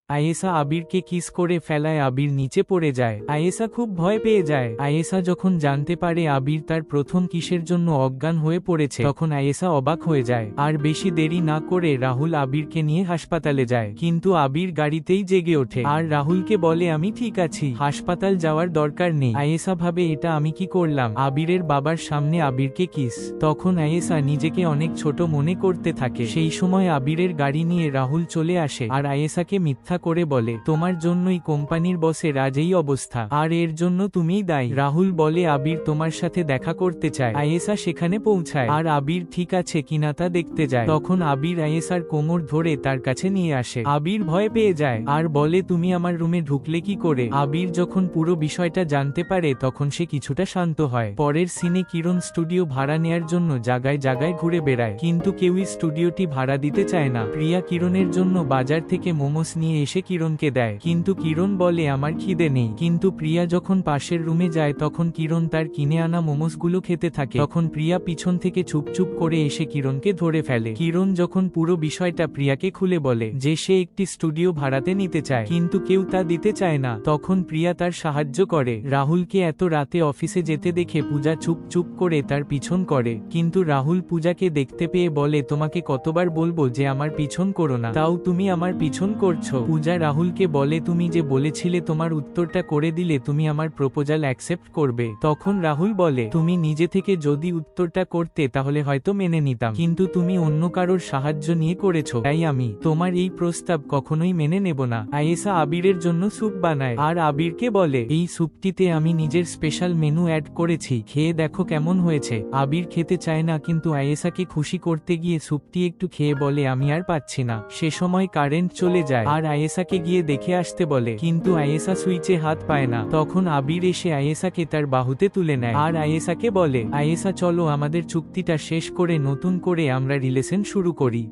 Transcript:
আয়েশা আবিরকে কিস করে ফেলায় আবির নিচে পড়ে যায়। আয়েশা খুব ভয় পেয়ে যায়। আয়েশা যখন জানতে পারে আবির তার প্রথম কিসের জন্য অজ্ঞান হয়ে পড়েছে তখন আয়েশা অবাক হয়ে যায়। আর বেশি দেরি না করে রাহুল আবিরকে নিয়ে হাসপাতালে যায়, কিন্তু আবির গাড়িতেই জেগে ওঠে আর রাহুলকে বলে আমি ঠিক আছি, হাসপাতাল যাওয়ার দরকার নেই। আয়েশা ভাবে এটা আমি কি করলাম, আবিরের বাবার সামনে আবিরকে কিস। তখন আয়েশা নিজেকে অনেক ছোট মনে করতে থাকে। সেই সময় আবিরের গাড়ি নিয়ে রাহুল চলে আসে আর আয়েশাকে মিথ্যা করে বলে তোমার জন্যই কোম্পানির বসের আজ এই অবস্থা, আর এর জন্য তুমিই দায়ী। রাহুল বলে আবির তোমার সাথে দেখা করতে চায়। আয়েশা সেখানে পৌঁছায় আর আবির ঠিক আছে কিনা তা দেখতে যায়। তখন আবির আয়েশার কোমর ধরে তার কাছে নিয়ে আসে। আবির ভয় পেয়ে যায় আর বলে তুমি আমার রুমে ঢুকলে কি করে। আবির যখন পুরো বিষয়টা জানতে পারে তখন সে কিছুটা শান্ত হয়। পরের সিনে কিরণ স্টুডিও ভাড়া নেয়ার জন্য জায়গায় জায়গায় ঘুরে বেড়ায়, কিন্তু কেউই স্টুডিওটি ভাড়া দিতে চায় না। প্রিয়া কিরণের জন্য বাজার থেকে মোমোস নিয়ে এসে কিরণকে দেয়, কিন্তু কিরণ বলে আমার খিদে নেই। কিন্তু প্রিয়া যখন পাশের রুমে যায় তখন কিরণ তার কিনে আনা মোমোসগুলো খেতে থাকে। তখন প্রিয়া পিছন থেকে চুপচুপ করে এসে কিরণকে ধরে ফেলে। কিরণ যখন পুরো বিষয়টা প্রিয়াকে খুলে বলে যে সে একটি স্টুডিও ভাড়াতে নিতে চায়, কিন্তু কেউ তা দিতে চায় না, তখন প্রিয়া তার সাহায্য করে। রাহুলকে এত রাতে অফিসে যেতে দেখে পূজা চুপ করে তার পিছন করে, কিন্তু রাহুল পূজাকে দেখতে পেয়ে বলে তোমাকে কতবার বলবো যে আমার পিছন করো না, তাও তুমি আমার পিছন করছো। পূজা রাহুলকে বলে তুমি যে বলেছিলে তোমার উত্তরটা করে দিলে তুমি আমার প্রপোজাল অ্যাকসেপ্ট করবে। তখন রাহুল বলে তুমি নিজে থেকে যদি উত্তরটা করতে তাহলে হয়তো মেনে নিতাম, কিন্তু তুমি অন্য কারোর সাহায্য নিয়ে করেছো, তাই আমি তোমার এই প্রস্তাব কখনোই মেনে নেব না। আয়েশা আবিরের জন্য স্যুপ বানায় আর আবিরকে বলে এই স্যুপটিতে আমি নিজের স্পেশাল মেনু অ্যাড করেছি, খেয়ে দেখো কেমন হয়েছে। আবির খেতে চায় না, কিন্তু আয়েশাকে খুশি করতে গিয়ে স্যুপটি একটু খেয়ে বলে আমি আর পাচ্ছি না। সে সময় কারেন্ট চলে যায় আর আয়েশাকে গিয়ে দেখে আসতে বলে, কিন্তু আয়েশা সুইচে হাত পায় না। তখন আবির এসে আয়েশাকে তার বাহুতে তুলে নেয় আর আয়েশাকে বলে আয়েশা চলো আমাদের চুক্তিটা শেষ করে নতুন করে আমরা রিলেশন শুরু করি।